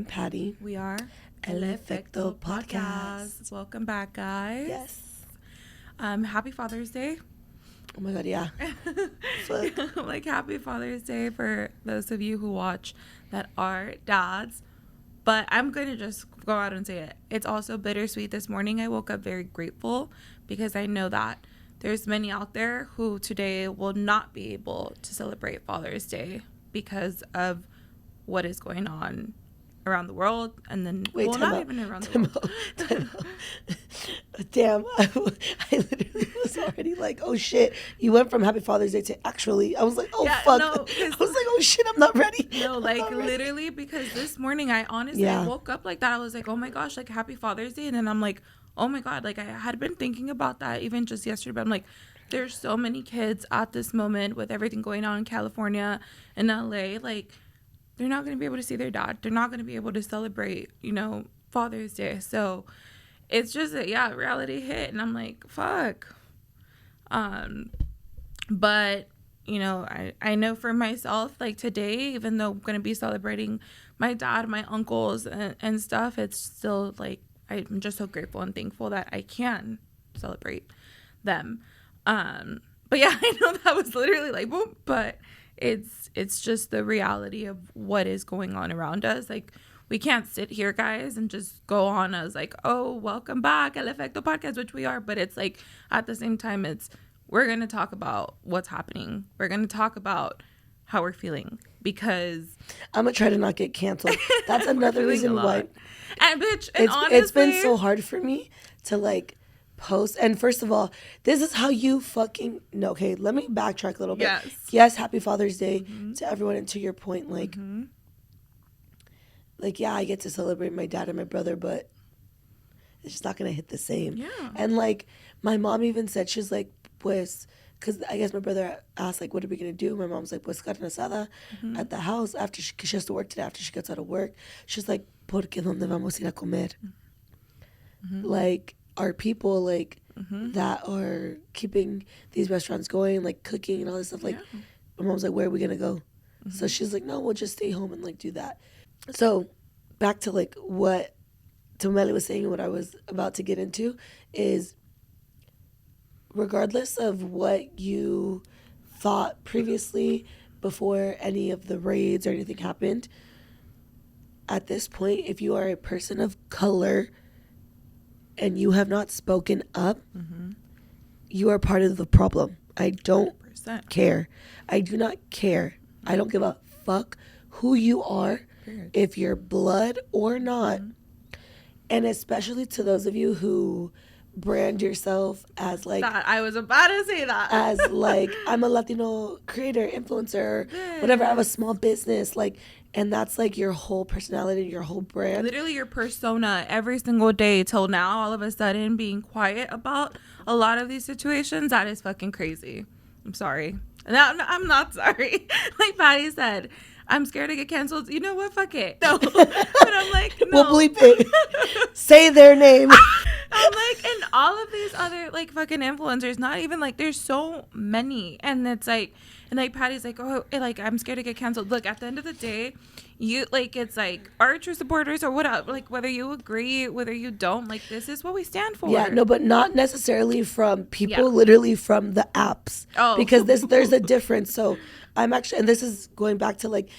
Patty. We are Efecto podcast. Welcome back, guys. Yes. Happy Father's Day. Oh my God, yeah. Like, happy Father's Day for those of you who watch that are dads. But I'm going to just go out and say it. It's also bittersweet. This morning I woke up very grateful because I know that there's many out there who today will not be able to celebrate Father's Day because of what is going on around the world, and then not even around the world. Damn, I literally was already like, oh shit, you went from Happy Father's Day to actually, I was like, oh yeah, fuck. No, I was like, oh shit, I'm not ready. No, like literally, because this morning I honestly I woke up like that. I was like, oh my gosh, like Happy Father's Day, and then I'm like, oh my God, like I had been thinking about that even just yesterday, but I'm like, there's so many kids at this moment with everything going on in California and LA, like they're not going to be able to see their dad. They're not going to be able to celebrate, Father's Day. So it's just reality hit. And I'm like, fuck. But, I know for myself, like today, even though I'm going to be celebrating my dad, my uncles and stuff, it's still like, I'm just so grateful and thankful that I can celebrate them. But yeah, I know that was literally like, boom, but it's just the reality of what is going on around us. Like, we can't sit here, guys, and just go on as like, oh, welcome back El Efecto podcast, which we are. But it's like, at the same time, we're going to talk about what's happening. We're going to talk about how we're feeling, because I'm going to try to not get canceled. That's another reason why. And bitch, and honestly, it's been so hard for me to like post. And first of all, this is how you fucking know. Okay, let me backtrack a little bit. Yes, Happy Father's Day to everyone. And to your point, like yeah, I get to celebrate my dad and my brother, but it's just not gonna hit the same. Yeah. And like my mom even said, she's like, pues, because I guess my brother asked like, what are we gonna do? My mom's like, pues carne asada at the house after cause she has to work today. After she gets out of work, she's like, porque donde vamos a ir a comer? Like, are people like that are keeping these restaurants going, like cooking and all this stuff? Like, my mom's like, where are we gonna go? So she's like, no, we'll just stay home and like do that. So back to like what Mely was saying, what I was about to get into is, regardless of what you thought previously before any of the raids or anything happened, at this point, if you are a person of color and you have not spoken up, you are part of the problem. I don't 100%. Care. I do not care. I don't give a fuck who you are, if you're blood or not. And especially to those of you who brand yourself as like, I was about to say that, as like, I'm a Latino creator, influencer, whatever, I have a small business, like, and that's like your whole personality, your whole brand, literally your persona every single day till now, all of a sudden being quiet about a lot of these situations. That is fucking crazy. I'm sorry. No, I'm not sorry. Like Patty said, I'm scared to get canceled. You know what? Fuck it. No. But I'm like, no. We'll bleep it. Say their name. I'm like, and all of these other like fucking influencers, not even like, there's so many. And it's like, and like Patty's like, oh, like I'm scared to get canceled. Look, at the end of the day, you like, it's like our true supporters or whatever, like whether you agree, whether you don't, like this is what we stand for. Yeah, no, but not necessarily from people, literally from the apps. Oh. Because there's a difference. So I'm actually, and this is going back to like,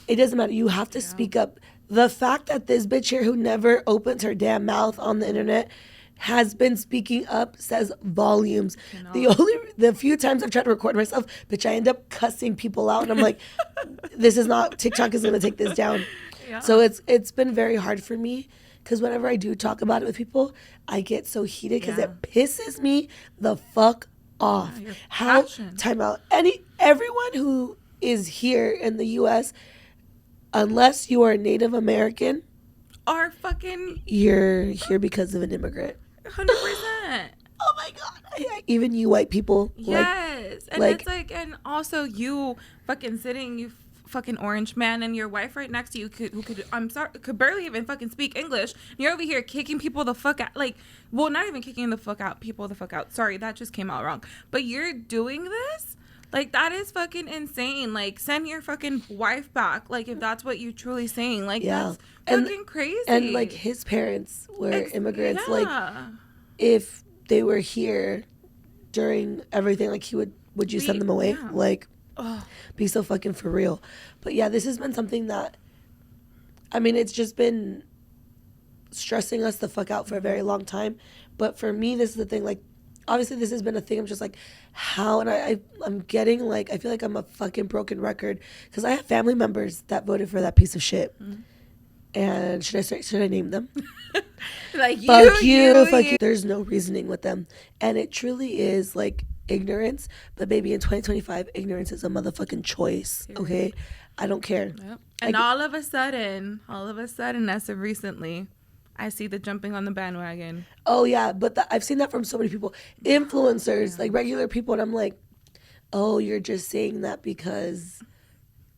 it doesn't matter. You have to speak up. The fact that this bitch here who never opens her damn mouth on the internet has been speaking up says volumes. The few times I've tried to record myself, bitch, I end up cussing people out, and I'm like, this is not, TikTok is gonna take this down. Yeah. So it's been very hard for me, because whenever I do talk about it with people, I get so heated because it pisses me the fuck off. How time out. Everyone who is here in the U.S., unless you are Native American, are fucking, you're here because of an immigrant. 100%. Oh my God. Even you white people. Yes. And it's like, and also you fucking sitting, you fucking orange man, and your wife right next to you who could barely even fucking speak English. And you're over here kicking people the fuck out. Like, well, not even kicking people the fuck out. Sorry, that just came out wrong. But you're doing this Like, that is fucking insane. Like, send your fucking wife back. Like, if that's what you're truly saying. Like, that's fucking crazy. And, like, his parents were immigrants. Yeah. Like, if they were here during everything, like, would you send them away? Yeah. Like, be so fucking for real. But, yeah, this has been something that, I mean, it's just been stressing us the fuck out for a very long time. But for me, this is the thing, like, obviously this has been a thing. I'm just like, how? And I'm getting, like, I feel like I'm a fucking broken record because I have family members that voted for that piece of shit. Mm-hmm. And should I name them? Like, fuck you. There's no reasoning with them. And it truly is, like, ignorance. But baby, in 2025, ignorance is a motherfucking choice, okay? I don't care. Yep. And all of a sudden, as of recently, I see the jumping on the bandwagon. Oh, yeah. But I've seen that from so many people. Influencers, like regular people. And I'm like, oh, you're just saying that because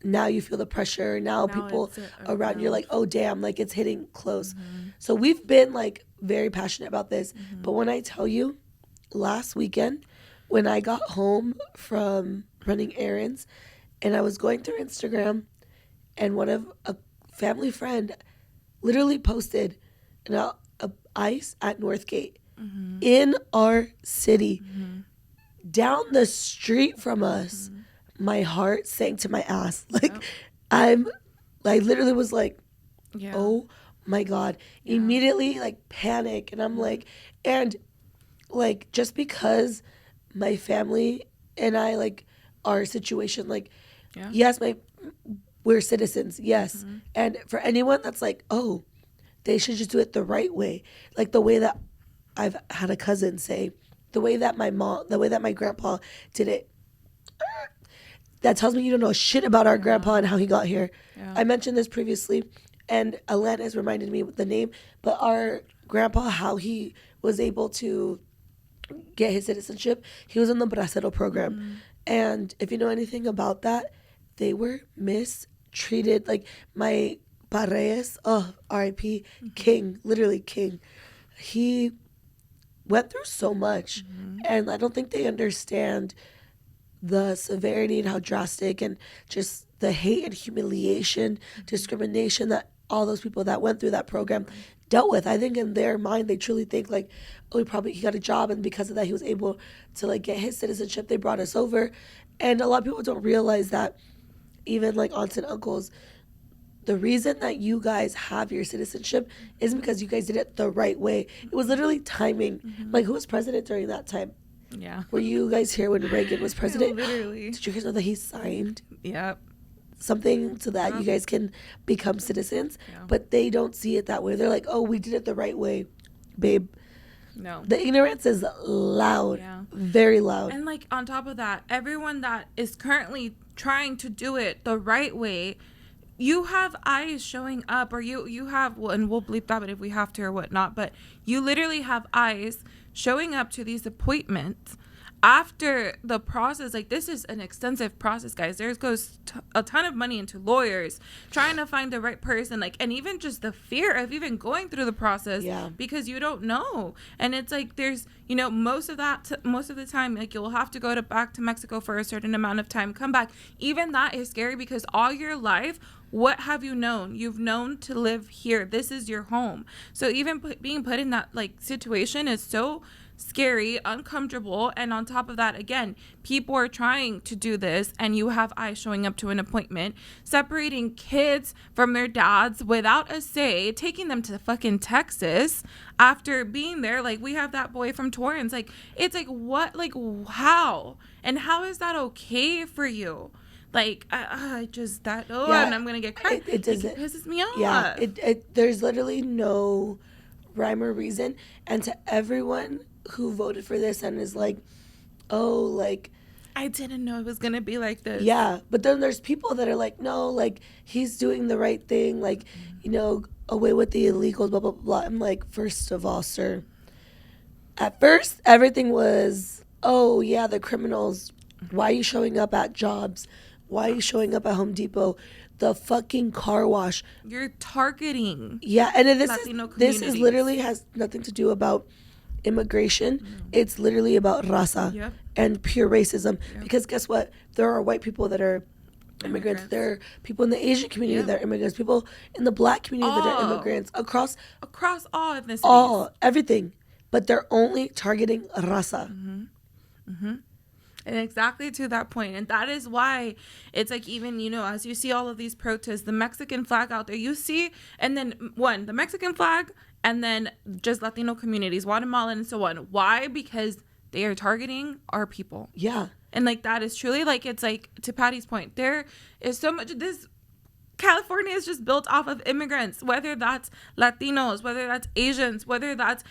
now you feel the pressure. Now people around you're like, oh, damn, like it's hitting close. Mm-hmm. So we've been like very passionate about this. Mm-hmm. But when I tell you, last weekend, when I got home from running errands and I was going through Instagram and a family friend literally posted ice at Northgate in our city, down the street from us. My heart sank to my ass. Like, I literally was like, oh my God. Immediately, like, panic. And I'm like, and like, just because my family and I, like, our situation, like, yes, we're citizens, yes. And for anyone that's like, oh, they should just do it the right way. Like the way that I've had a cousin say, the way that my grandpa did it. That tells me you don't know shit about our grandpa and how he got here. Yeah. I mentioned this previously, and Alana has reminded me with the name, but our grandpa, how he was able to get his citizenship, he was in the Bracero program. Mm-hmm. And if you know anything about that, they were mistreated. Like my Paredes, R.I.P., king, literally king. He went through so much, and I don't think they understand the severity and how drastic and just the hate and humiliation, discrimination that all those people that went through that program dealt with. I think in their mind, they truly think like, oh, he got a job, and because of that, he was able to like get his citizenship. They brought us over, and a lot of people don't realize that even like aunts and uncles, the reason that you guys have your citizenship is because you guys did it the right way. It was literally timing. Like, who was president during that time? Yeah. Were you guys here when Reagan was president? Literally. Did you guys know that he signed something so that you guys can become citizens? Yeah. But they don't see it that way. They're like, oh, we did it the right way, babe. No. The ignorance is loud, very loud. And like on top of that, everyone that is currently trying to do it the right way, you have eyes showing up, or you have, well, and we'll bleep that, but if we have to or whatnot, but you literally have eyes showing up to these appointments after the process. Like, this is an extensive process, guys. There goes a ton of money into lawyers trying to find the right person, like, and even just the fear of even going through the process because you don't know. And it's like, there's, you know, most of the time, like, you'll have to go back to Mexico for a certain amount of time, come back. Even that is scary because all your life, what have you known? You've known to live here. This is your home. So even being put in that like situation is so scary, uncomfortable. And on top of that, again, people are trying to do this, and you have eyes showing up to an appointment, separating kids from their dads without a say, taking them to fucking Texas after being there. Like, we have that boy from Torrance. Like, it's like, what, like, how? And how is that okay for you? Like, I just, that, and I'm going to get crazy. It pisses me off. Yeah, there's literally no rhyme or reason. And to everyone who voted for this and is like, oh, like, I didn't know it was going to be like this. Yeah, but then there's people that are like, no, like, he's doing the right thing. Like, you know, away with the illegals, blah, blah, blah. I'm like, first of all, sir, at first, everything was, oh, yeah, the criminals, why are you showing up at jobs? Why are you showing up at Home Depot? The fucking car wash. You're targeting. Yeah, and this is literally has nothing to do about immigration, it's literally about raza and pure racism. Because guess what? There are white people that are immigrants. There are people in the Asian community that are immigrants. People in the black community that are immigrants. Across all ethnicities. Everything. But they're only targeting raza. And exactly to that point. And that is why it's like, even, you know, as you see all of these protests, the Mexican flag out there, you see, and then the Mexican flag, and then just Latino communities, Guatemalan and so on. Why? Because they are targeting our people. Yeah. And like, that is truly, like, it's like, to Patty's point, there is so much of this. California is just built off of immigrants, whether that's Latinos, whether that's Asians, whether that's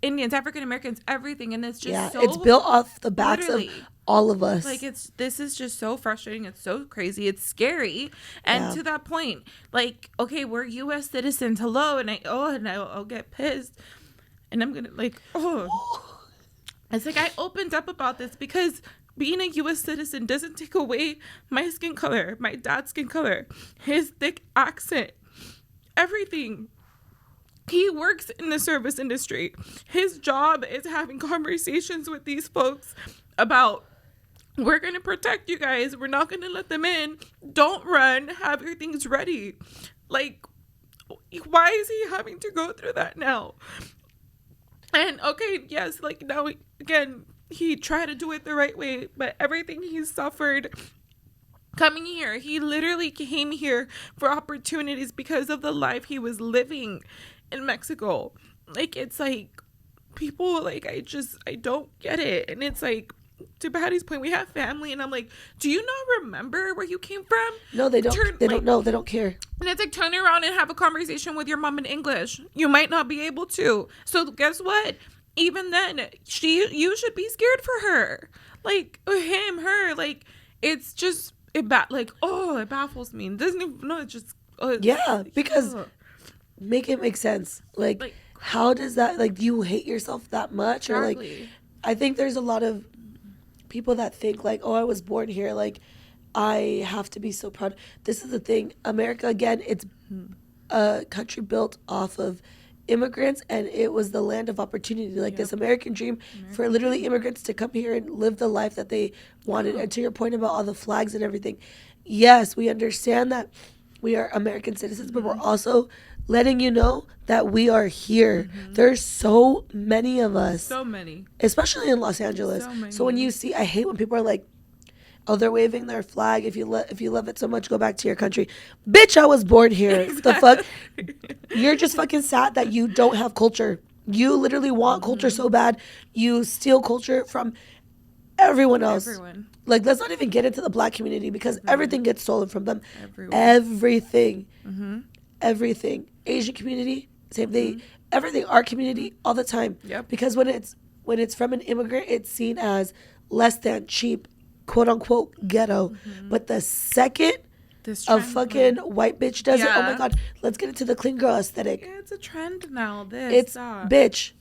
Indians, African Americans, everything. And it's just it's built off the backs of all of us. Like, this is just so frustrating. It's so crazy. It's scary. And to that point, like, okay, we're U.S. citizens. Hello. And I'll get pissed. And I'm going to it's like, I opened up about this because being a U.S. citizen doesn't take away my skin color, my dad's skin color, his thick accent, everything. He works in the service industry. His job is having conversations with these folks about, we're going to protect you guys. We're not going to let them in. Don't run. Have your things ready. Like, why is he having to go through that now? And okay, yes, like, now, again, he tried to do it the right way, but everything he's suffered coming here, he literally came here for opportunities because of the life he was living in Mexico. Like, it's like, people, like, I don't get it. And it's like, to Patty's point, we have family, and I'm like, do you not remember where you came from? No, they don't. They don't know. They don't care. And it's like, turn around and have a conversation with your mom in English. You might not be able to. So guess what? Even then, you should be scared for her. Like, him, her, like, it's just, it baffles me. It doesn't even, no, it just, because make it make sense. Like, how does that, like, do you hate yourself that much? Exactly. Or, like, I think there's a lot of people that think, like, oh, I was born here, like, I have to be so proud. This is the thing. America, again, it's a country built off of immigrants, and it was the land of opportunity, like this American dream for literally immigrants to come here and live the life that they wanted. And to your point about all the flags and everything, yes, we understand that we are American citizens, but we're also letting you know that we are here. There's so many of us, so many, especially in Los Angeles. So when you see, I hate when people are like, oh, they're waving their flag. If you love it so much, go back to your country. Bitch, I was born here. Exactly. The fuck? You're just fucking sad that you don't have culture. You literally want culture so bad. You steal culture from everyone else. Everyone. Like, let's not even get into the black community because everything gets stolen from them. Everything. Everything. Asian community, same thing. Everything. Our community, all the time. Yep. Because when it's from an immigrant, it's seen as less than, cheap, quote unquote ghetto. But the second a fucking white bitch does it, oh my god, let's get into the clean girl aesthetic. Yeah, it's a trend now. It's bitch,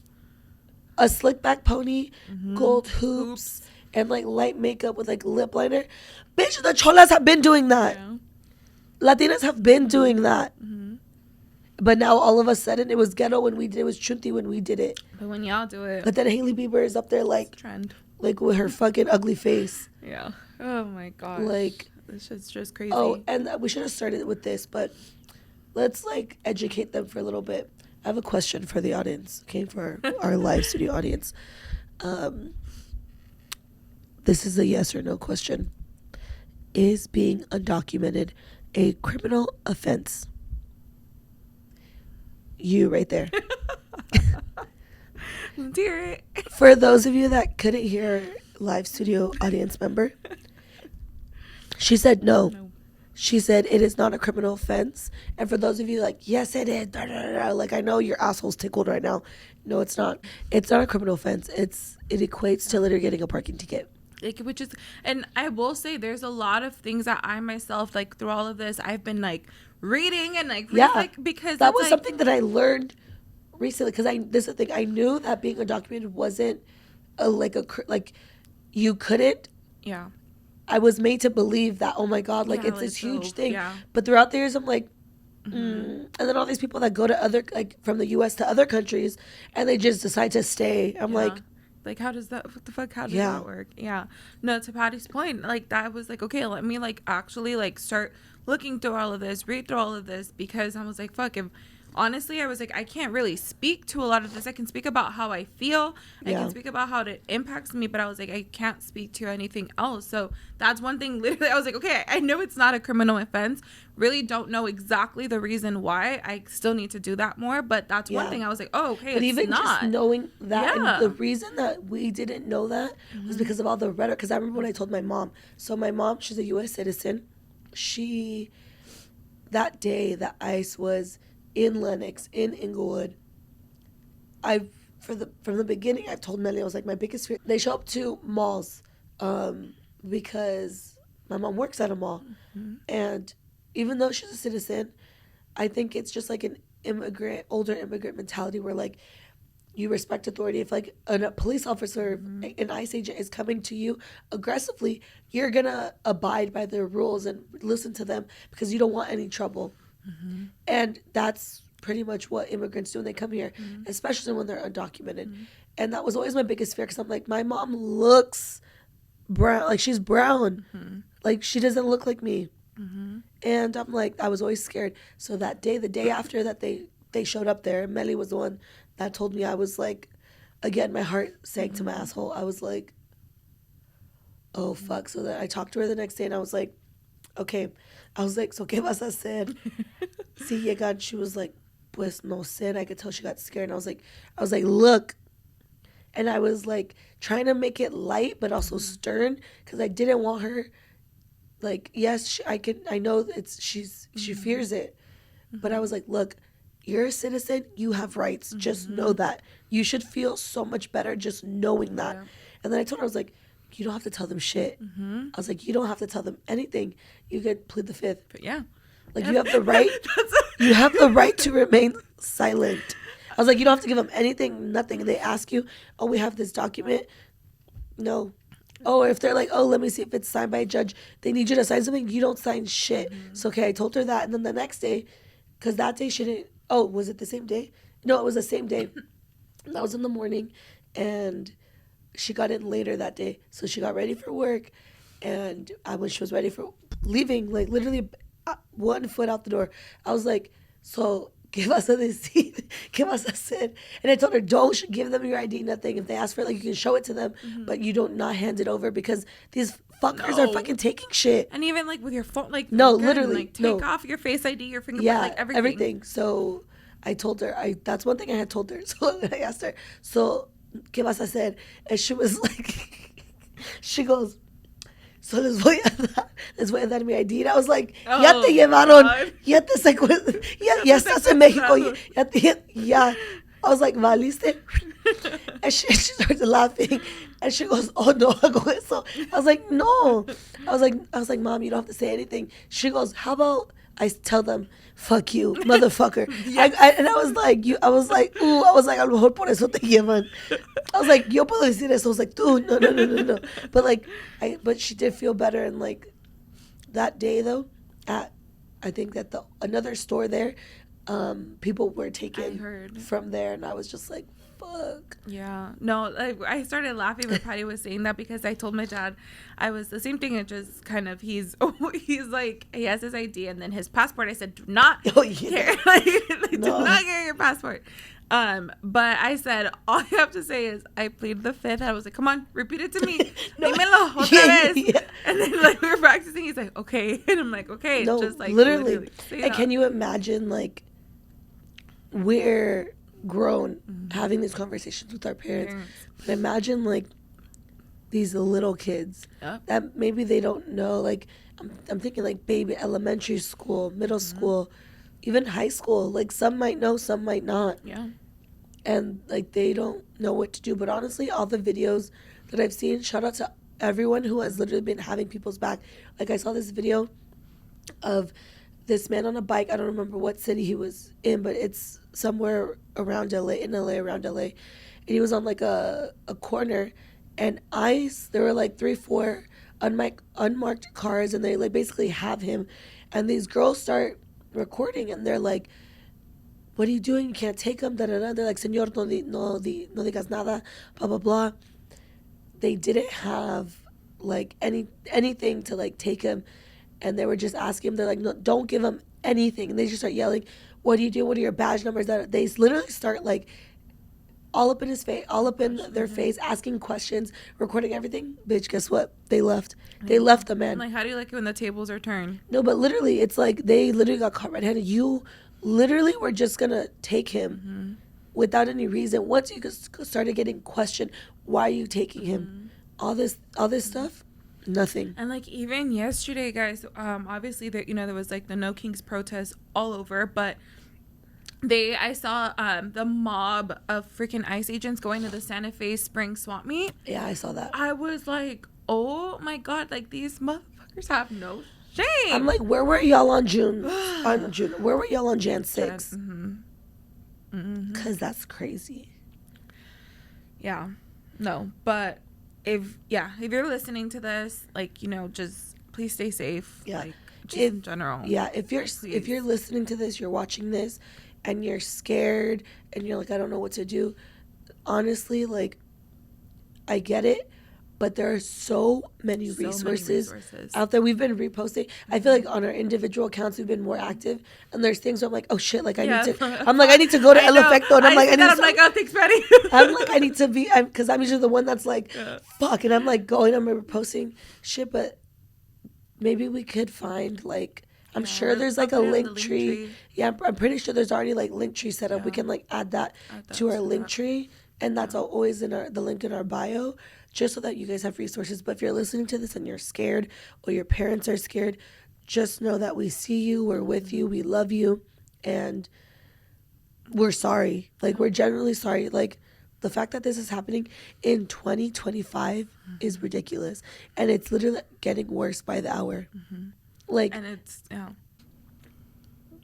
a slick back pony, gold hoops, and like light makeup with like lip liner. Bitch, the cholas have been doing that. Latinas have been doing that. But now all of a sudden it was ghetto when we did it. It was chunti when we did it. But when y'all do it, but then Hailey Bieber is up there like trend, like with her fucking ugly face. Yeah. Oh my god. Like, this shit's just crazy. Oh, and we should have started with this, but let's like educate them for a little bit. I have a question for the audience, okay, for our live studio audience. This is a yes or no question. Is being undocumented a criminal offense? You right there. Dear. For those of you that couldn't hear live studio audience member, she said no. She said it is not a criminal offense. And for those of you like, yes, it is. Like, I know your asshole's tickled right now. No, it's not. It's not a criminal offense. It equates to literally getting a parking ticket. Which is, and I will say, there's a lot of things that I myself, like, through all of this, I've been like reading and like, because that was something that I learned recently. Because this is the thing, I knew that being undocumented wasn't you couldn't. Yeah. I was made to believe that, oh my god, like, it's this huge thing. Yeah. But throughout the years, I'm like, And then all these people that go to other, like, from the U.S. to other countries, and they just decide to stay. I'm like, how does that, what the fuck, how does that work? Yeah. No, to Patty's point, like, that was like, okay, let me, like, actually, like, start looking through all of this, read through all of this, because I was like, fuck, if, honestly, I was like, I can't really speak to a lot of this. I can speak about how I feel. I can speak about how it impacts me, but I was like, I can't speak to anything else. So that's one thing, literally, I was like, okay, I know it's not a criminal offense. Really don't know exactly the reason why. I still need to do that more, but that's one thing I was like, oh, okay, but it's even not. Just knowing that, and the reason that we didn't know that was because of all the rhetoric. Because I remember when I told my mom. So my mom, she's a U.S. citizen. She, that day that ICE was in Lenox, in Inglewood, from the beginning, I've told Mely, I was like, my biggest fear, they show up to malls, because my mom works at a mall, and even though she's a citizen, I think it's just like an older immigrant mentality where, like, you respect authority. If, like, a police officer, an ICE agent is coming to you aggressively, you're gonna abide by their rules and listen to them because you don't want any trouble. And that's pretty much what immigrants do when they come here, especially when they're undocumented. And that was always my biggest fear, because I'm like, my mom looks brown, like, she's brown, like, she doesn't look like me. And I'm like, I was always scared. So that day, the day after that they showed up there, Mely was the one that told me. I was like, again, my heart sank to my asshole. I was like, oh, fuck. So then I talked to her the next day, and I was like, okay. I was like, so ¿qué vas a hacer? Si llegan. She was like, pues no sé. And I could tell she got scared. And I was like, look. And I was like trying to make it light, but also stern, because I didn't want her, like, yes, I know she fears it. But I was like, look, you're a citizen, you have rights. Just know that. You should feel so much better just knowing that. And then I told her, I was like, you don't have to tell them shit. I was like, you don't have to tell them anything. You could plead the fifth. But like, you have the right. You have the right to remain silent. I was like, you don't have to give them anything, nothing. They ask you, oh, we have this document. No. Oh, if they're like, oh, let me see if it's signed by a judge. They need you to sign something. You don't sign shit. So, okay, I told her that. And then the next day, because that day she didn't, oh, was it the same day? No, it was the same day. That was in the morning. And she got in later that day. So she got ready for work. And when she was ready for leaving, like, literally 1 foot out the door, I was like, so, ¿qué vas a decir? ¿Qué vas a hacer? And I told her, don't give them your ID, nothing. If they ask for it, like, you can show it to them, but you don't not hand it over, because these fuckers are fucking taking shit. And even, like, with your phone, like, no, literally, like, take off your Face ID, your fingerprint, like, everything. So I told her, that's one thing I had told her. So I asked her, so, ¿qué vas a hacer? And she was like, she goes, so les voy a dar mi ID. And I was like, ya te llevaron, ya te ya estás en México, ya. I was like, ¿valiste? And she started laughing, and she goes, oh, no hago eso. I was like, no. I was like, Mom, you don't have to say anything. She goes, how about I tell them, fuck you, motherfucker. And I was like, I was like, a lo mejor por eso te llevan. I was like, yo puedo decir eso. I was like, dude, no. But, like, but she did feel better. And, like, that day, though, I think that another store there, people were taken from there, and I was just like, fuck. Yeah. No, I started laughing when Patty was saying that, because I told my dad, I was the same thing. It just kind of, he's like, he has his ID and then his passport. I said, do not carry, do not carry your passport. But I said, all you have to say is, I plead the fifth. I was like, come on, repeat it to me. Dímelo otra vez. And then, like, we were practicing. He's like, okay. And I'm like, okay. No, just, like, literally and can you imagine, like, we're grown having these conversations with our parents. But imagine, like, these little kids that maybe they don't know. Like, I'm thinking, like, baby, elementary school, middle school, even high school. Like, some might know, some might not. Yeah. And, like, they don't know what to do. But honestly, all the videos that I've seen, shout out to everyone who has literally been having people's back. Like, I saw this video of this man on a bike. I don't remember what city he was in, but it's somewhere around LA, around LA. And he was on, like, a corner, and there were, like, 3-4 unmarked cars, and they, like, basically have him. And these girls start recording, and they're like, what are you doing? You can't take him. Da, da, da. They're like, Señor, no digas nada, blah, blah, blah. They didn't have, like, anything to, like, take him. And they were just asking him. They're like, no, don't give him anything. And they just start yelling, what do you do? What are your badge numbers? They literally start, like, all up in his face, all up in their face, asking questions, recording everything. Bitch, guess what? They left. They left the man. Like, how do you like it when the tables are turned? No, but literally, it's like they literally got caught red-handed. You literally were just going to take him without any reason. Once you started getting questioned, why are you taking him? All this stuff, nothing. And, like, even yesterday, guys, obviously, there was, like, the No Kings protest all over, but I saw the mob of freaking ICE agents going to the Santa Fe Spring swap meet. Yeah, I saw that. I was like, oh my God, like, these motherfuckers have no shame. I'm like, where were y'all on June? Where were y'all on Jan 6th? Because that's crazy. Yeah. No, but if you're listening to this, like, just please stay safe. Yeah. Like, just in general. Yeah, if you're listening to this, you're watching this, and you're scared and you're like, I don't know what to do. Honestly, like, I get it, but there are so many resources out there. We've been reposting. I feel like on our individual accounts, we've been more active. And there's things where I'm like, oh shit, like I need to go to Efecto. And I'm like, oh, thanks, Patty. I'm like, I need to be, because I'm usually the one that's like, fuck. And I'm like I'm reposting shit, but maybe we could find, like, I'm sure there's like a link tree. Yeah, I'm pretty sure there's already like link tree set up. Yeah. We can like add that to our link tree, and that's always in the link in our bio, just so that you guys have resources. But if you're listening to this and you're scared, or your parents are scared, just know that we see you, we're with you, we love you, and we're sorry. Like, we're genuinely sorry. Like, the fact that this is happening in 2025 is ridiculous, and it's literally getting worse by the hour. Like, and it's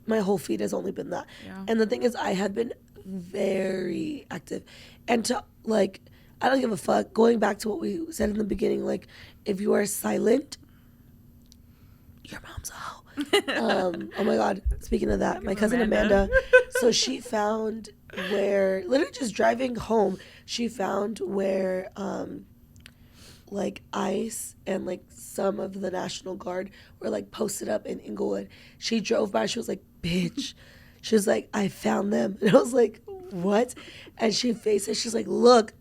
my whole feed has only been that. Yeah. And the thing is, I have been very active, and to, like, I don't give a fuck. Going back to what we said in the beginning, like, if you are silent, your mom's a hoe. Oh my God, speaking of that, my cousin Amanda, so she found where, literally just driving home, she found where like ICE and like some of the National Guard were like posted up in Inglewood. She drove by, she was like, bitch. She was like, I found them. And I was like, what? And she faced it. She's like, look.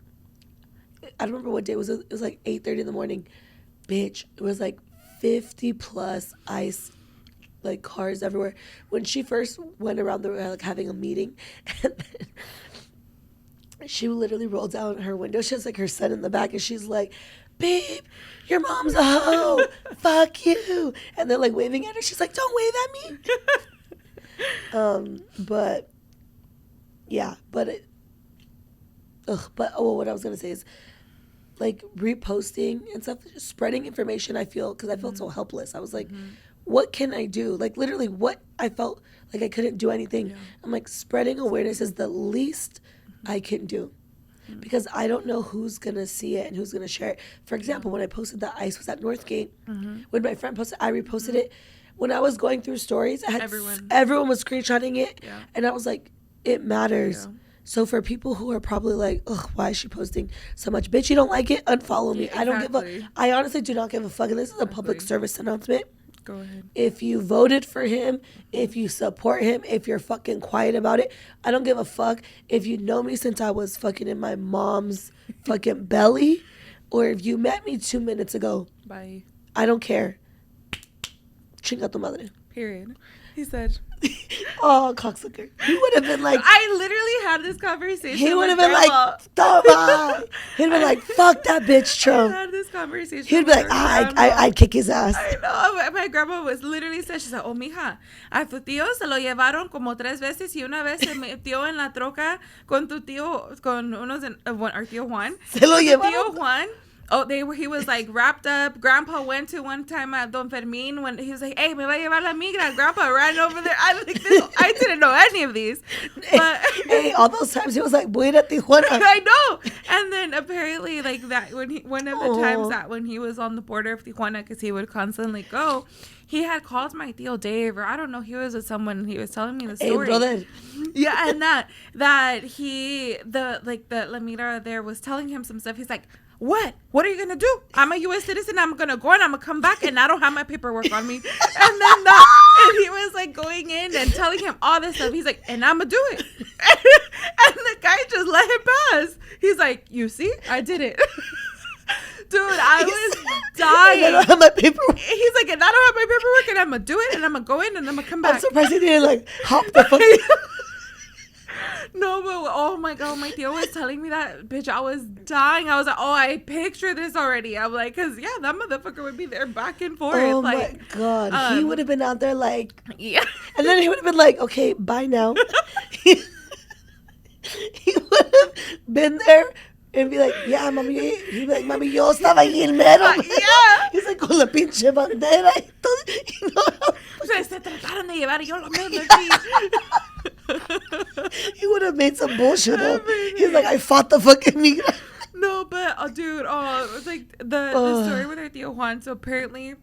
I don't remember what day it was. It was like 8:30 in the morning. Bitch, it was like 50 plus ICE like cars everywhere. When she first went around, they were like having a meeting. And then she literally rolled down her window. She has like her son in the back, and she's like, babe, your mom's a hoe. Fuck you. And they're like waving at her. She's like, don't wave at me. But yeah, but what I was gonna say is, like, reposting and stuff, spreading information. I felt so helpless. I was like, what can I do? Like, literally, what I felt like I couldn't do anything. Yeah. I'm like, spreading awareness is the least I can do. Because I don't know who's going to see it and who's going to share it. For example, when I posted that ICE was at Northgate, when my friend posted, I reposted it. When I was going through stories, I had everyone was screenshotting it. Yeah. And I was like, it matters. Yeah. So for people who are probably like, ugh, why is she posting so much? Bitch, you don't like it? Unfollow me. Yeah, exactly. I honestly do not give a fuck. And this is a public service announcement. Go ahead. If you voted for him, if you support him, if you're fucking quiet about it, I don't give a fuck. If you know me since I was fucking in my mom's fucking belly, or if you met me 2 minutes ago. Bye. I don't care. Chinga tu madre. Period. He said. Oh, cocksucker. He would have been like. I literally had this conversation. He would have been like, toma. He'd been like, fuck that bitch, Trump. I had this conversation. He'd be like, I'd kick his ass. I know. My grandma was literally said, she said, oh, mija, a tu tío se lo llevaron como 3 veces y una vez se metió en la troca con tu tío, con unos, our tío Juan. Se lo llevaron. Tío Juan. Oh, he was like wrapped up. Grandpa went to one time at Don Fermin when he was like, "Hey, me va a llevar la migra." Grandpa ran over there. I didn't know any of these. But hey, all those times he was like, "Voy a Tijuana." I know. And then apparently, like that one of the times that when he was on the border of Tijuana, because he would constantly go, he had called my tío Dave, or I don't know, he was with someone. He was telling me the story. Hey, brother. Yeah, and that the La Mira there was telling him some stuff. He's like, what are you gonna do? I'm a U.S. citizen. I'm gonna go and I'm gonna come back and I don't have my paperwork on me. And then and he was like going in and telling him all this stuff. He's like, and I'm gonna do it. And the guy just let him pass. He's like, you see, I did it. Dude, I was dying. I don't have my paperwork. He's like, and I don't have my paperwork and I'm gonna do it and I'm gonna go in and I'm gonna come back. I'm surprised he didn't like hop the fuck. No, but oh my god, my tío was telling me that, bitch, I was dying. I was like, oh, I picture this already. I'm like, because yeah, that motherfucker would be there back and forth. Oh like, my god, he would have been out there like, yeah, and then he would have been like, okay, bye now. He would have been there and be like, yeah, mami. He'd be like, mami, yo estaba ahí el mero. Yeah. He's like, con la pinche bandera y todo. You know? Se trataron de llevar y yo lo mando. He would have made some bullshit up. He's like, I fought the fucking migra. No, but dude, it was like the story with our tío Juan. So apparently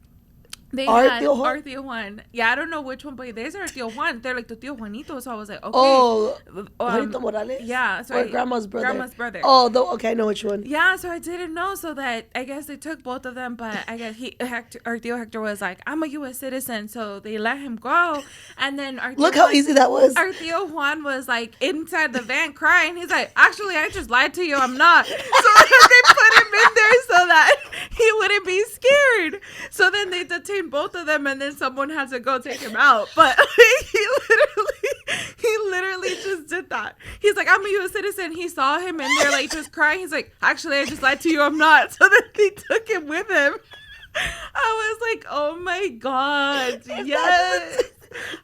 our tío Juan. Yeah, I don't know which one, but there's our tío Juan. They're like the tío Juanito. So I was like, okay. Oh, Juanito Morales? Yeah. So grandma's brother. Grandma's brother. Oh, okay, I know which one. Yeah, so I didn't know. So that I guess they took both of them, but I guess our tío Hector was like, I'm a U.S. citizen, so they let him go. And then look how easy that was. Our tío Juan was like inside the van crying. He's like, actually, I just lied to you. I'm not. So they put him in there so that he wouldn't be scared. So then they detained both of them, and then someone had to go take him out. But he literally just did that. He's like, I'm a U.S. citizen. He saw him in there like just crying. He's like, actually, I just lied to you. I'm not. So then they took him with him. I was like, oh my god, yes.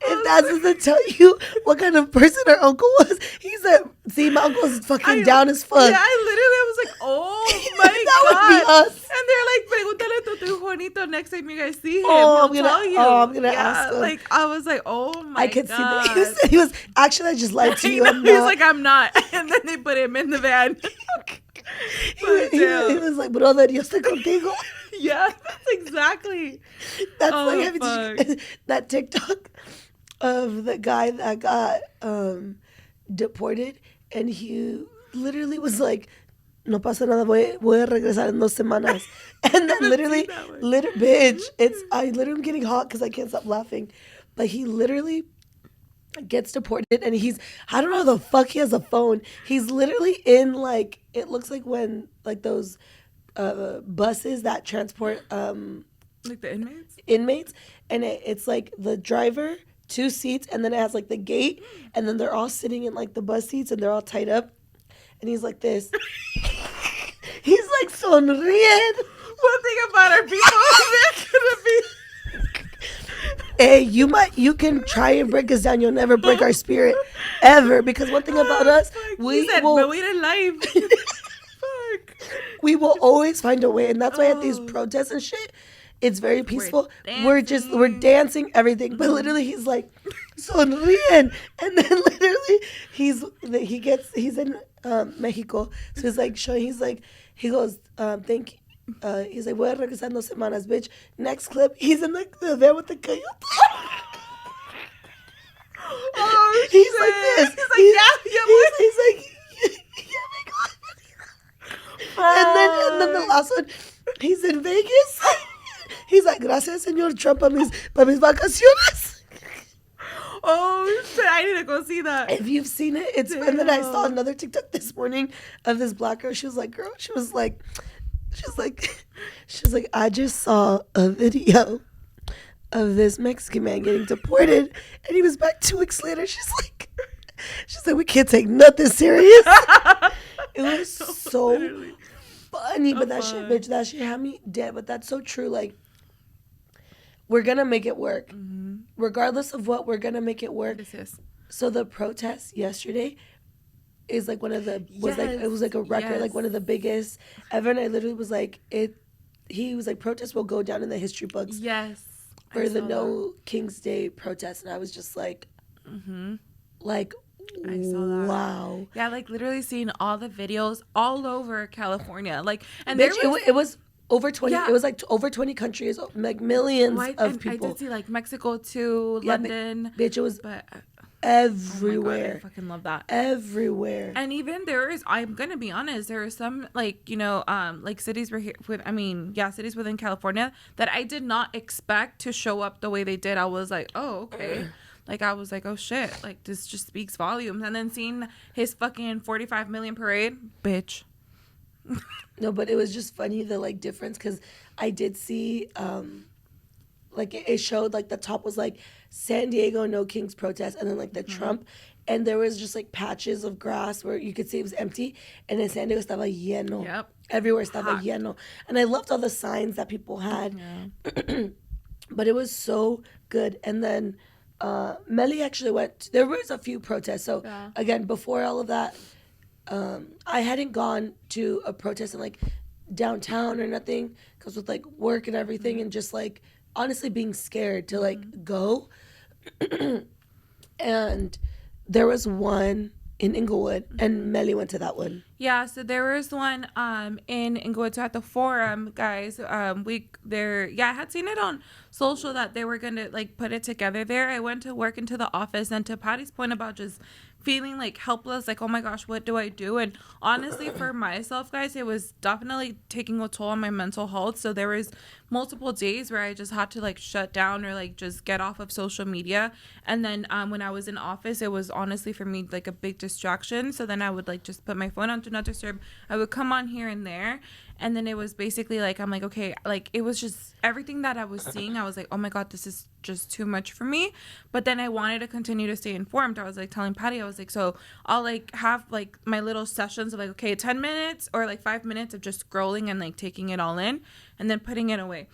If that doesn't tell you what kind of person our uncle was, he said, see, my uncle's fucking down as fuck. Yeah, I literally was like, oh my that god. Would be us. And they're like, pregúntale a tu Juanito next time you guys see him. I'm gonna yeah, ask him. Like, I was like, oh my god. I could see that. He was, actually, I just lied to you. I'm not. He's like, I'm not. And then they put him in the van. he was like, brother, yo estoy contigo. Yeah, that's exactly. That's like that TikTok of the guy that got deported, and he literally was like, no pasa nada, voy a regresar en 2 semanas. And then literally, bitch, I literally am getting hot because I can't stop laughing. But he literally gets deported, and I don't know how the fuck he has a phone. He's literally in like, it looks like when like those buses that transport like the inmates, and it's like the driver, 2 seats, and then it has like the gate, and then they're all sitting in like the bus seats, and they're all tied up, and he's like this. He's like sonríen. One thing about our people, they're gonna be. Hey, you can try and break us down. You'll never break our spirit ever, because one thing about us, we we will always find a way, and that's why at these protests and shit, it's very peaceful. We're dancing everything, but literally he's like sonríen, and then literally he's in Mexico, so he's like showing. He goes, thank you. He's like, voy a regresar 2 semanas, bitch. Next clip, he's in the van with the coyote. Oh, he's shit. like this. He's like, he's like, yeah, my God. And then the last one, he's in Vegas. He's like, gracias, señor Trump, pa mis vacaciones. Oh shit! I need to go see that. If you've seen it, it's. Damn. And then I saw another TikTok this morning of this black girl. She was like, I just saw a video of this Mexican man getting deported, and he was back 2 weeks later. She's like, we can't take nothing serious. It was so funny, but that shit had me dead. But that's so true. Like, we're gonna make it work, regardless of what. We're gonna make it work. Yes. So the protests yesterday, is like one of the it was like a record, like one of the biggest ever. And I literally was like, he was like, protest will go down in the history books. Yes. For the No King's Day protest, and I was just like, like, I saw that. Wow. Yeah, like literally seeing all the videos all over California, like, and bitch, it was over 20. Yeah. It was like over 20 countries, like millions of people. I did see like Mexico too, London. Bitch, it was everywhere. Oh my God, I fucking love that. Everywhere. And even I'm gonna be honest, there are some like, you know, like cities cities within California that I did not expect to show up the way they did. I was like, oh, okay. Like, I was like, oh shit, like this just speaks volumes. And then seeing his fucking 45 million parade, bitch. No, but it was just funny, the like difference, because I did see like it showed like the top was like San Diego No Kings protest, and then like the Trump, and there was just like patches of grass where you could see it was empty, and in San Diego estaba lleno. Yep. Everywhere estaba lleno. And I loved all the signs that people had. Yeah. But it was so good. And then Mely actually went, there was a few protests. So again, before all of that, I hadn't gone to a protest in like downtown or nothing, because with like work and everything, and just like honestly being scared to like go. And there was one in Inglewood, and Mely went to that one. Yeah, so there was one in Inglewood. So at the Forum, guys, I had seen it on social that they were gonna like put it together there. I went to work into the office, and to Patty's point about just feeling like helpless, like, oh my gosh, what do I do? And honestly, for myself, guys, it was definitely taking a toll on my mental health. So there was multiple days where I just had to like shut down or like just get off of social media. And then when I was in office, it was honestly for me like a big distraction. So then I would like just put my phone on Do Not Disturb. I would come on here and there. And then it was basically like, I'm like, okay, like it was just everything that I was seeing. I was like, oh my God, this is just too much for me. But then I wanted to continue to stay informed. I was like telling Patty, I was like, so I'll like have like my little sessions of like, okay, 10 minutes or like 5 minutes of just scrolling and like taking it all in and then putting it away.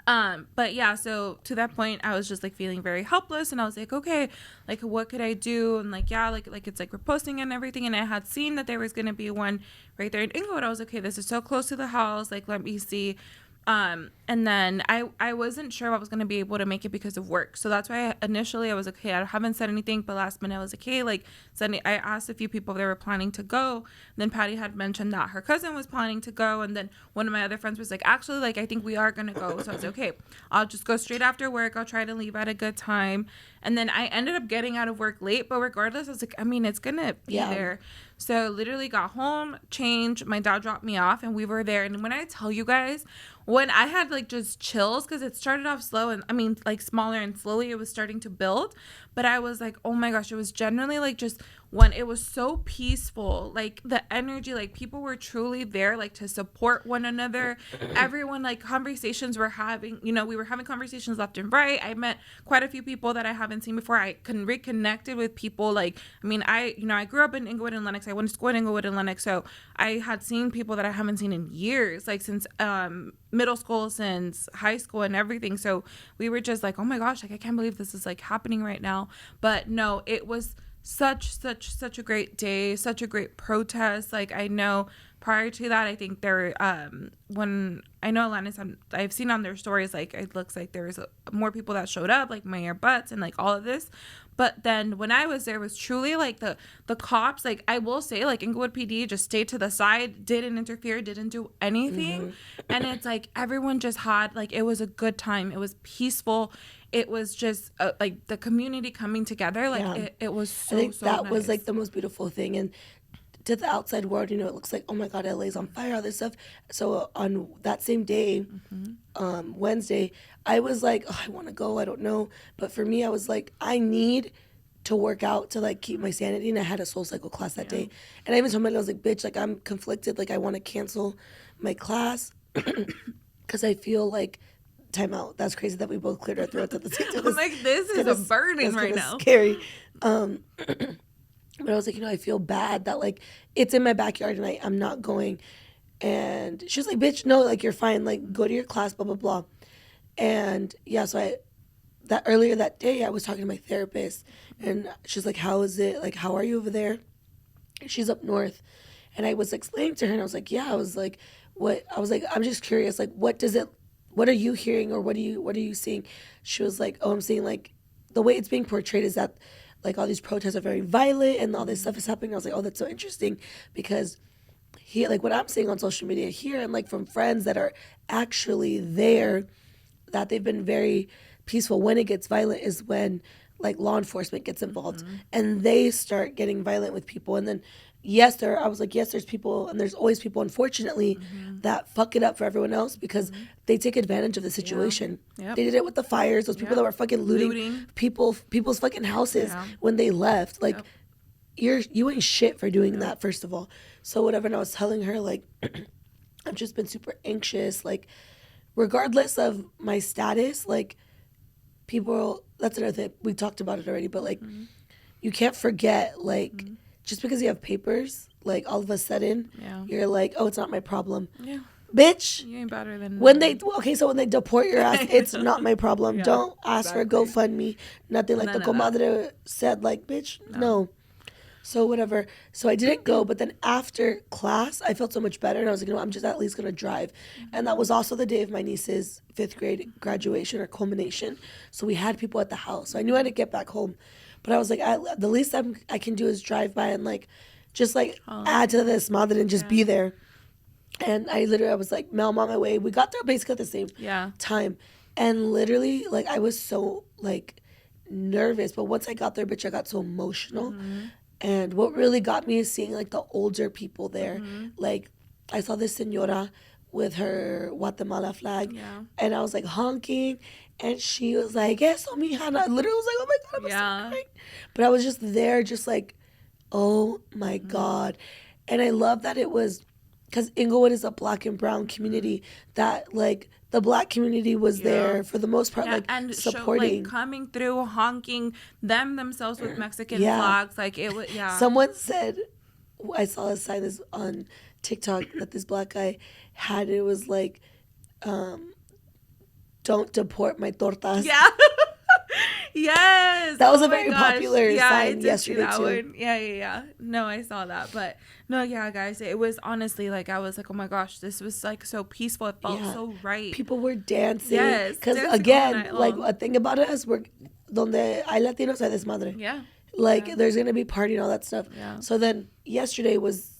But yeah, so to that point, I was just like feeling very helpless, and I was like, okay, like what could I do? And like, yeah, like it's like we're posting and everything. And I had seen that there was going to be one right there in Inglewood. I was like, okay, this is so close to the house. Like, let me see. And then I wasn't sure if I was going to be able to make it because of work. So that's why initially I was like, okay, I haven't said anything, but last minute I was like, hey, like I asked a few people if they were planning to go. Then Patty had mentioned that her cousin was planning to go. And then one of my other friends was like, actually, like, I think we are going to go. So I was like, okay, I'll just go straight after work. I'll try to leave at a good time. And then I ended up getting out of work late, but regardless, I was like, I mean, it's going to be there. So literally got home, changed, my dad dropped me off, and we were there. And when I tell you guys, when I had like just chills, because it started off slow, and I mean like smaller, and slowly it was starting to build, but I was like, oh my gosh, it was genuinely like just when it was so peaceful, like the energy, like people were truly there, like to support one another. Everyone, like conversations were having, you know, we were having conversations left and right. I met quite a few people that I haven't seen before. I reconnected with people. Like, I mean, I grew up in Inglewood and Lenox. I went to school in Inglewood and Lenox. So I had seen people that I haven't seen in years, like since middle school, since high school and everything. So we were just like, oh my gosh, like I can't believe this is like happening right now. But no, it was such a great day, such a great protest. Like I know prior to that, I think there when I know Atlantis, I've seen on their stories, like it looks like there was more people that showed up, like Mayor Butts and like all of this. But then when I was there, it was truly like the cops, like I will say, like Inglewood PD just stayed to the side, didn't interfere, didn't do anything. And it's like everyone just had, like, it was a good time. It was peaceful. It was just like the community coming together. Like it was so, I think so that nice. Was like the most beautiful thing. And to the outside world, you know, it looks like, oh my God, LA's on fire, all this stuff. So on that same day, Wednesday, I was like, oh, I want to go, I don't know. But for me, I was like, I need to work out to like keep my sanity. And I had a Soul Cycle class that day. And I even told Mely, I was like, bitch, like I'm conflicted. Like I want to cancel my class because I feel like, time out. That's crazy that we both cleared our throats at the same time. I'm like, this is a burden right now. Scary. But I was like, you know, I feel bad that, like, it's in my backyard and I'm not going. And she was like, bitch, no, like, you're fine. Like, go to your class, blah, blah, blah. And, yeah, so earlier that day, I was talking to my therapist. And she's like, how is it? Like, how are you over there? She's up north. And I was explaining to her, and I was like, yeah, I was like, what? I was like, I'm just curious, like, what are you hearing, or what are you seeing? She was like, oh, I'm seeing, like, the way it's being portrayed is that, like, all these protests are very violent and all this stuff is happening. I was like, oh, that's so interesting, because here, like, what I'm seeing on social media here, and like from friends that are actually there, that they've been very peaceful. When it gets violent is when, like, law enforcement gets involved, and they start getting violent with people. And then I was like, yes, there's people, and there's always people, unfortunately, that fuck it up for everyone else, because they take advantage of the situation. They did it with the fires. Those people that were fucking looting people's fucking houses when they left. Like, you ain't shit for doing that, first of all. So whatever. And I was telling her, like, I've just been super anxious, like, regardless of my status, like, people, that's another thing, we talked about it already, but, like, you can't forget, like, just because you have papers, like, all of a sudden, you're like, oh, it's not my problem. Bitch, you ain't better than when they deport your ass, it's not my problem. Don't ask for a GoFundMe, nothing. Like the comadre said, like, bitch, no. So whatever. So I didn't go, but then after class, I felt so much better, and I was like, you know, I'm just at least gonna drive. And that was also the day of my niece's 5th grade graduation, or culmination. So we had people at the house. So I knew I had to get back home, but I was like, the least I can do is drive by and, like, just, like, add to this mother and just be there. And I was like, Mel, I'm on my way. We got there basically at the same time, and literally, like, I was so, like, nervous. But once I got there, bitch, I got so emotional. And what really got me is seeing, like, the older people there. Like, I saw this señora with her Guatemala flag, and I was, like, honking, and she was like, eso, mija. And I literally was like, oh my God, I'm so crying. But I was just there, just like, oh my God. And I love that it was, because Inglewood is a Black and brown community, that, like, the Black community was there for the most part, like, and supporting, like, coming through, honking themselves with Mexican flags, like, it was. Someone said, I saw a sign this on TikTok that this Black guy had. It was like, don't deport my tortas. Yes, that was a very popular sign yesterday too. One. Yeah. No, I saw that, but no, yeah, guys, it was honestly, like, I was like, oh my gosh, this was, like, so peaceful. It felt so right. People were dancing. Yes, because again, like, a thing about us, we're donde hay Latinos hay desmadre. Like, there's gonna be party and all that stuff. So then yesterday was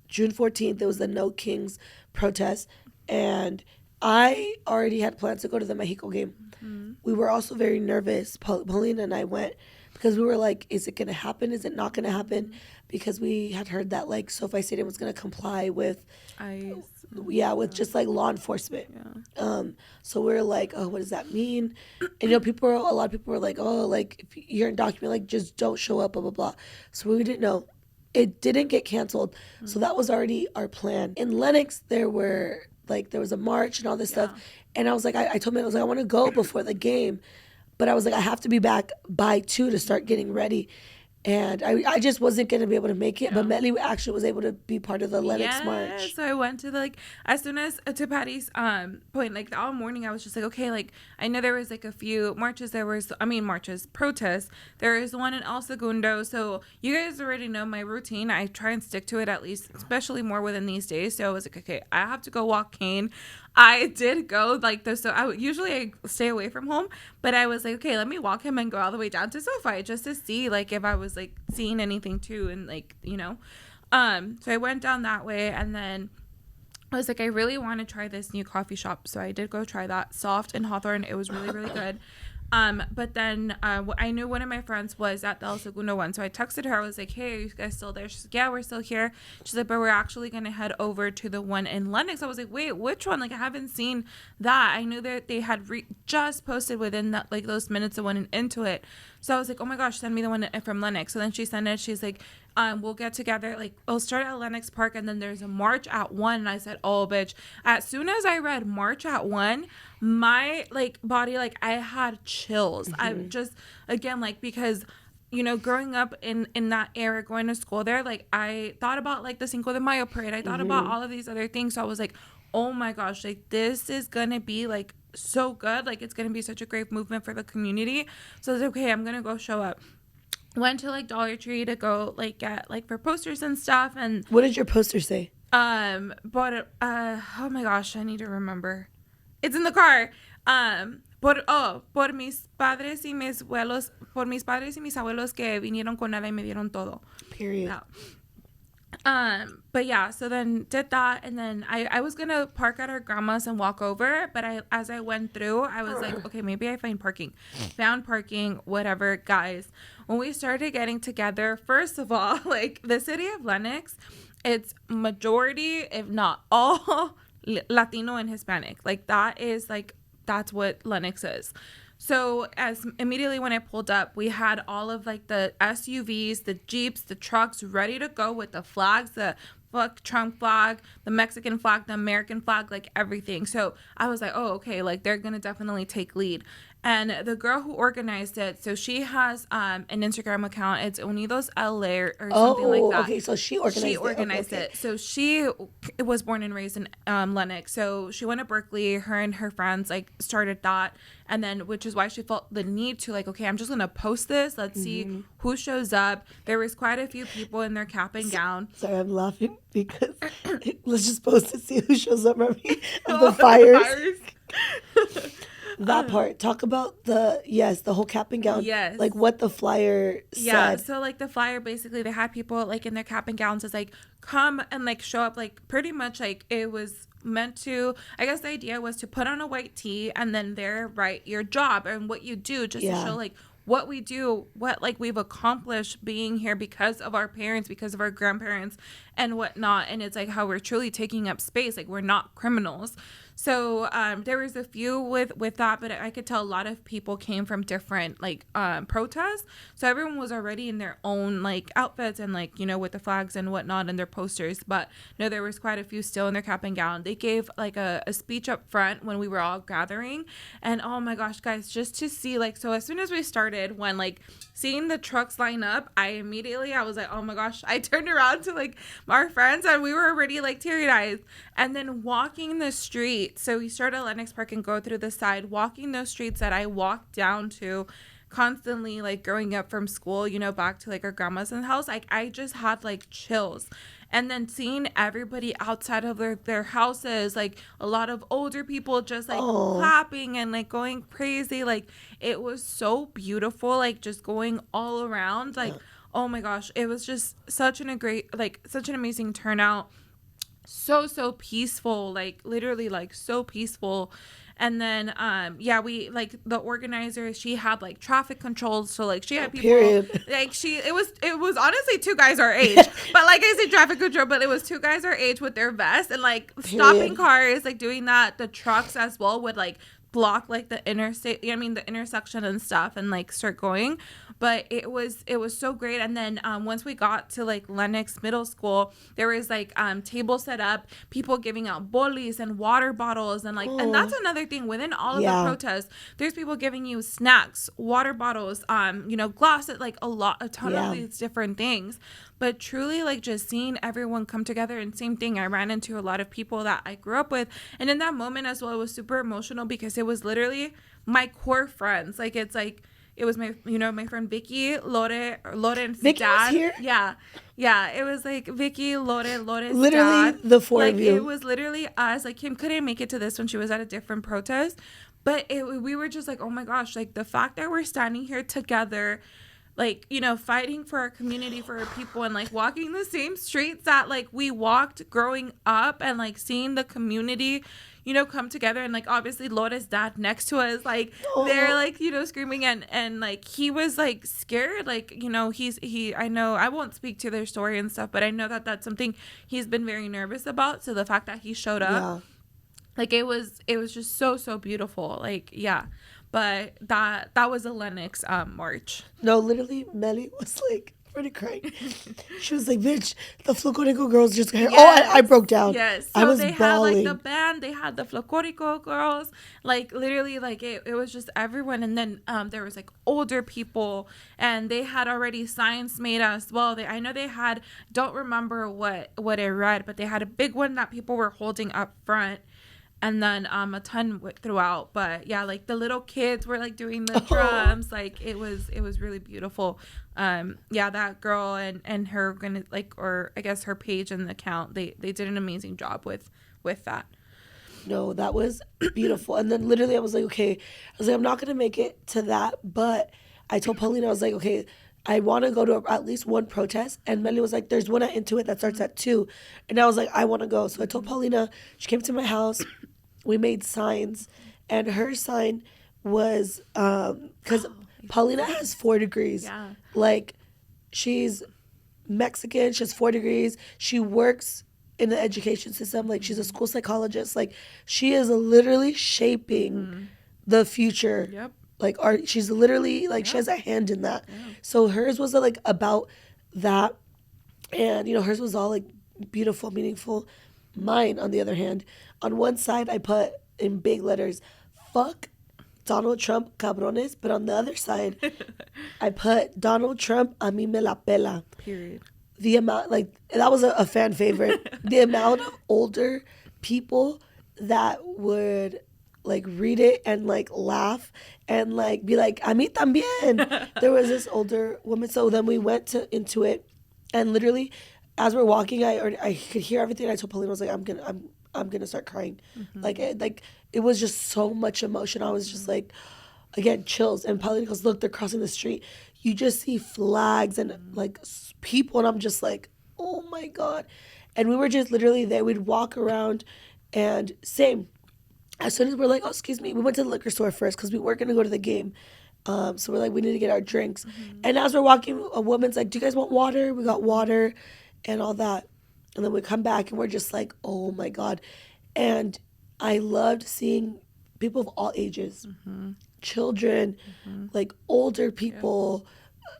June 14th. It was the No Kings protest, and I already had plans to go to the Mexico game. We were also very nervous. Paulina and I went because we were like, is it going to happen? Is it not going to happen? Because we had heard that, like, SoFi Stadium was going to comply with ICE. With just, like, law enforcement. So we were like, oh, what does that mean? And, you know, a lot of people were like, oh, like, if you're undocumented, like, just don't show up, blah, blah, blah. So we didn't know. It didn't get canceled. So that was already our plan. In Lenox, there was a march and all this stuff. And I was like, I told him, I was like, I want to go before the game. But I was like, I have to be back by 2 to start getting ready. And I just wasn't going to be able to make it. But Mely actually was able to be part of the Lenox march. So I went to, like, as soon as, to Patty's point, like, all morning I was just like, okay, like, I know there was, like, a few marches. Protests. There is one in El Segundo. So you guys already know my routine. I try and stick to it, at least, especially more within these days. So I was like, okay, I have to go walk Kane. I did go, like, I stay away from home, but I was like, okay, let me walk him and go all the way down to SoFi just to see, like, if I was, like, seeing anything too, and, like, you know, so I went down that way, and then I was like, I really want to try this new coffee shop, so I did go try that. Soft in Hawthorne. It was really, really good. But then I knew one of my friends was at the El Segundo one. So I texted her. I was like, hey, are you guys still there? She's like, yeah, we're still here. She's like, but we're actually going to head over to the one in Lenox. I was like, wait, which one? Like, I haven't seen that. I knew that they had just posted within that, like, those minutes of one into it. So I was like, oh my gosh, send me the one from Lenox. So then she sent it. She's like, we'll get together. Like, we'll start at Lenox Park, and then there's a march at 1. And I said, oh, bitch. As soon as I read march at 1, my, like, body, like, I had chills. I'm just, again, like, because, you know, growing up in that era, going to school there, like, I thought about, like, the Cinco de Mayo parade. I thought about all of these other things. So I was like, oh my gosh, like, this is gonna be, like, so good. Like, it's gonna be such a great movement for the community. So I was like, okay, I'm gonna go show up. went to like Dollar Tree to go like get like for posters and stuff. And what did your poster say? But oh my gosh, I need to remember. It's in the car. Por mis padres y mis abuelos, por mis padres y mis abuelos que vinieron con nada y me dieron todo. Period. No. But yeah, so then did that, and then I was gonna park at our grandma's and walk over, but as I went through, I was like, okay, maybe I find parking. Found parking, whatever. Guys, when we started getting together, first of all, like the city of Lenox, it's majority, if not all, Latino and Hispanic. Like that is like, that's what Lenox is. So as immediately when I pulled up, we had all of like the SUVs, the Jeeps, the trucks ready to go with the flags, the Trump flag, the Mexican flag, the American flag, like everything. So I was like, oh, okay, like they're going to definitely take lead. And the girl who organized it, so she has an Instagram account. It's Unidos LA or something like that. Okay, so she organized it. So she was born and raised in Lenox. So she went to Berkeley. Her and her friends like started that, and then which is why she felt the need to like, okay, I'm just gonna post this. Let's see who shows up. There was quite a few people in their cap and gown. Sorry, I'm laughing because let's just post to see who shows up. Of the fires. That part. Talk about the whole cap and gown. Yes. Like what the flyer said. Yeah. So like the flyer, basically they had people like in their cap and gowns as like come and like show up, like pretty much like it was meant to, I guess the idea was to put on a white tee and then there write your job and what you do just to show like what we do, what like we've accomplished being here because of our parents, because of our grandparents and whatnot. And it's like how we're truly taking up space. Like we're not criminals. So there was a few with that, but I could tell a lot of people came from different like protests. So everyone was already in their own like outfits and like, you know, with the flags and whatnot and their posters. But no, there was quite a few still in their cap and gown. They gave like a speech up front when we were all gathering. And oh my gosh, guys, just to see like, so as soon as we started, when like seeing the trucks line up, I was like, oh my gosh, I turned around to like our friends and we were already like teary-eyed. And then walking the street. So we started at Lenox Park and go through the side, walking those streets that I walked down to constantly, like growing up from school, you know, back to like our grandma's house. Like I just had like chills. And then seeing everybody outside of their houses, like a lot of older people just like clapping and like going crazy. Like it was so beautiful, like just going all around. Like, oh my gosh, it was just such an amazing turnout. So peaceful, like literally like so peaceful. And then we like the organizer, she had like traffic controls, so like she had people like it was honestly two guys our age, but like I said traffic control, but it was two guys our age with their vests and like stopping cars, like doing that. The trucks as well would like block like the intersection and stuff and like start going. But it was so great. And then once we got to like Lenox Middle School, there was like tables set up, people giving out bolis and water bottles and like and that's another thing within all of the protests. There's people giving you snacks, water bottles, glasses, like a ton of these different things. But truly, like, just seeing everyone come together, and same thing, I ran into a lot of people that I grew up with. And in that moment as well, it was super emotional because it was literally my core friends. Like, it's like, it was my friend Vicky, Lore's Vicky dad. Was here? Yeah. It was like Vicky, Lore's literally dad. The four like, of you. It was literally us. Like, Kim couldn't make it to this one. She was at a different protest. But we were just like, oh my gosh, like, the fact that we're standing here together, like, you know, fighting for our community, for our people, and like walking the same streets that like we walked growing up, and like seeing the community, you know, come together. And like obviously Lore's dad next to us, like they're like, you know, screaming, and like he was like scared, like, you know, I know I won't speak to their story and stuff, but I know that that's something he's been very nervous about. So the fact that he showed up, like it was just so beautiful. Like, yeah. But that was a Lenox march. No, literally, Mely was like pretty crying. She was like, "Bitch, the Flocorico girls just got here." Yes. I broke down. Yes, so I was they bawling. had like the band, they had the Flocorico girls, like literally, like it was just everyone. And then there was like older people, and they had already signs made as well. I know they had, don't remember what it read, but they had a big one that people were holding up front. and then a ton throughout. But yeah, like the little kids were like doing the drums. Like it was really beautiful. Yeah, that girl and her gonna like, or I guess her page and the account, they did an amazing job with that. No, that was beautiful. And then literally I was like, okay, I was like, I'm not gonna make it to that, but I told Paulina, I was like, okay, I want to go to at least one protest. And Mely was like, there's one at Intuit that starts at 2. And I was like, I want to go. So I told Paulina, she came to my house. We made signs. And her sign was, because Paulina has 4 degrees. Yeah. Like, she's Mexican. She has 4 degrees. She works in the education system. Like, she's a school psychologist. Like, she is literally shaping the future. Yep. Like art, she's literally like she has a hand in that. Yeah. So hers was like about that, and hers was all like beautiful, meaningful. Mine, on the other hand, on one side I put in big letters, "Fuck Donald Trump, cabrones," but on the other side, I put Donald Trump, a mí me la pela. Period. The amount, like that was a fan favorite. The amount of older people that would like read it and like laugh and like be like, a mí también. There was this older woman. So then we went into it, and literally as we're walking, I could hear everything. I told Paulina, I was like, I'm gonna start crying. Like it was just so much emotion. I was just like, again, chills. And Paulina goes, look, they're crossing the street. You just see flags and like people, and I'm just like, oh my God. And we were just literally there. We'd walk around, and same. As soon as we're like, oh, excuse me, we went to the liquor store first because we weren't going to go to the game. So we're like, we need to get our drinks. And as we're walking, a woman's like, do you guys want water? We got water and all that. And then we come back and we're just like, oh my God. And I loved seeing people of all ages, children, like older people.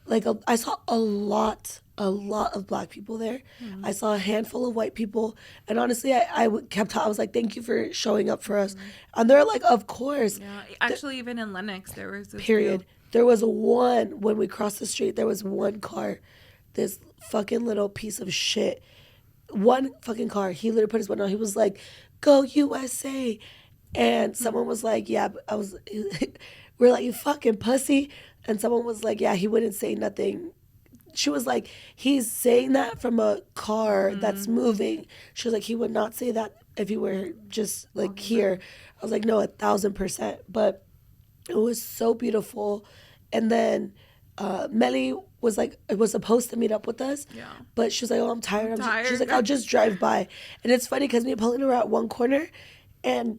Like I saw a lot of Black people there. I saw a handful of white people, and honestly, I was like, thank you for showing up for us. And they're like, of course. Yeah, actually, even in Lenox, there was this period. Real... There was one when we crossed the street. There was one car, this fucking little piece of shit. One fucking car. He literally put his window on. He was like, "Go USA," and someone was like, "Yeah," but I was. We're like, "You fucking pussy," and someone was like, "Yeah, he wouldn't say nothing." She was like, he's saying that from a car that's moving. She was like, he would not say that if he were just like here. I was like, no, 1,000%. But it was so beautiful. And then Mely was like, it was supposed to meet up with us. Yeah. But she was like, oh, I'm tired. She's like, I'll just drive by. And it's funny because me and Paulina were at one corner, and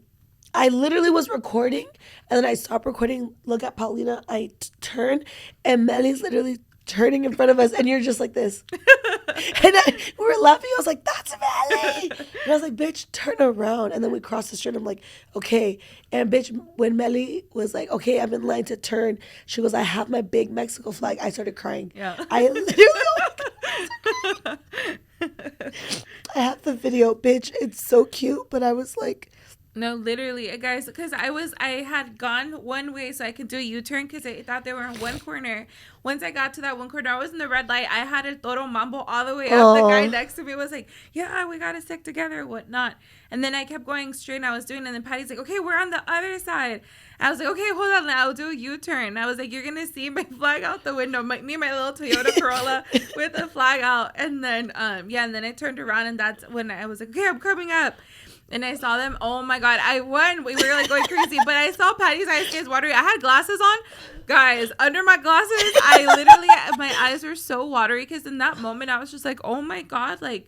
I literally was recording, and then I stopped recording, look at Paulina, I turn, and Mely's literally turning in front of us, and you're just like this. And we were laughing. I was like, that's Mely. And I was like, bitch, turn around. And then we crossed the street. I'm like, okay. And bitch, when Mely was like, okay, I'm in line to turn, she goes, I have my big Mexico flag. I started crying. Yeah. I literally, I have the video, bitch. It's so cute. But I was like, no, literally, guys, because I had gone one way so I could do a U-turn because I thought they were in one corner. Once I got to that one corner, I was in the red light. I had a Toro Mambo all the way up. The guy next to me was like, yeah, we got to stick together, whatnot. And then I kept going straight, and I was doing it, and then Patty's like, okay, we're on the other side. I was like, okay, hold on, I'll do a U-turn. I was like, you're going to see my flag out the window, me and my little Toyota Corolla with the flag out. And then, and then I turned around, and that's when I was like, okay, I'm coming up. And I saw them. Oh my God, I won. We were like going crazy. But I saw Patty's eyes watery. I had glasses on, guys. Under my glasses, I literally, my eyes were so watery because in that moment I was just like, oh my God, like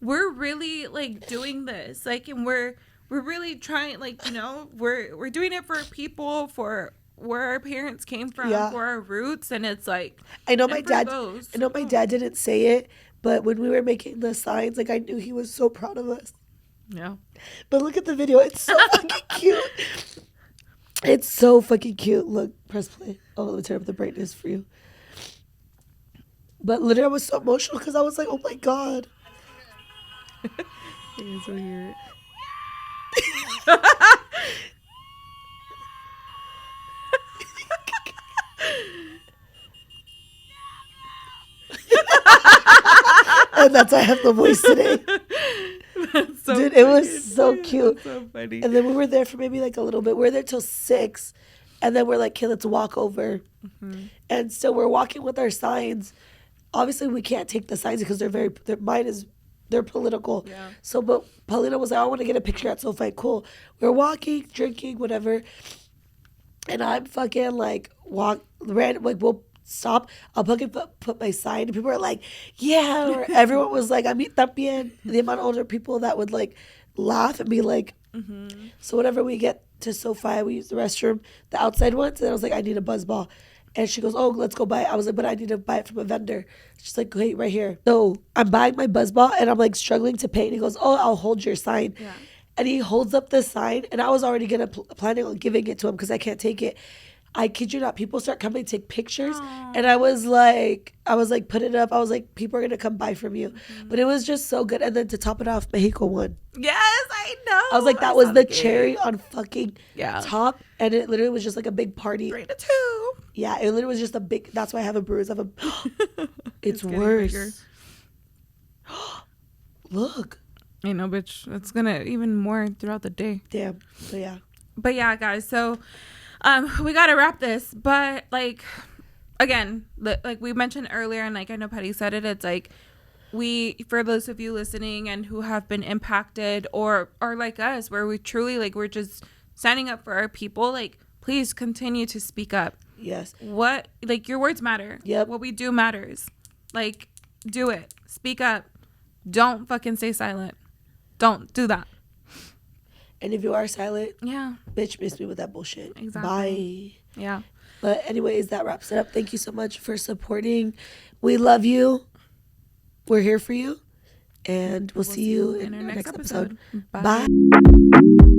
we're really like doing this, like, and we're really trying, like, we're doing it for people, for where our parents came from, for our roots, and it's like I know my dad didn't say it, but when we were making the signs, like I knew he was so proud of us. Yeah. But look at the video. It's so fucking cute. It's so fucking cute. Look, press play. Oh, let me turn up the brightness for you. But literally, I was so emotional because I was like, oh my God. You guys will hear it. And that's why I have the voice today. So dude, funny. It was so cute. So funny. And then we were there for maybe like a little bit. We were there till 6. And then we're like, okay, let's walk over. Mm-hmm. And so we're walking with our signs. Obviously, we can't take the signs because they're political. Yeah. So, but Paulina was like, I want to get a picture at SoFi. Cool. We're walking, drinking, whatever. And I'm fucking like, we'll stop. I'll fucking put my sign. And people are like, yeah. Or everyone was like, a mí también. The amount of older people that would like laugh and be like, mm-hmm. So whenever we get to SoFi, we use the restroom, the outside ones. And I was like, I need a buzz ball. And she goes, oh, let's go buy it. I was like, but I need to buy it from a vendor. She's like, wait, right here. So I'm buying my buzz ball and I'm like struggling to pay. And he goes, oh, I'll hold your sign. Yeah. And he holds up the sign. And I was already planning on giving it to him because I can't take it. I kid you not, people start coming to take pictures. Aww. And I was like, put it up. I was like, people are going to come buy from you. Mm-hmm. But it was just so good. And then to top it off, Mexico won. Yes, I know. I was like, that was the cherry on fucking top. And it literally was just like a big party. 3-2. Yeah, it literally was just a big, that's why I have a bruise. It's worse. Look. I know, bitch. It's going to even more throughout the day. Damn. So yeah. But yeah, guys. So we got to wrap this. But like, again, like we mentioned earlier, and like I know Patty said it, it's like for those of you listening and who have been impacted or are like us, where we truly like, we're just standing up for our people, like please continue to speak up. Yes. Like your words matter. Yep. What we do matters. Like do it. Speak up. Don't fucking stay silent. Don't do that. And if you are silent, yeah, bitch, miss me with that bullshit. Exactly. Bye. Yeah. But anyways, that wraps it up. Thank you so much for supporting. We love you. We're here for you. And we'll see you in our next episode. Bye. Bye.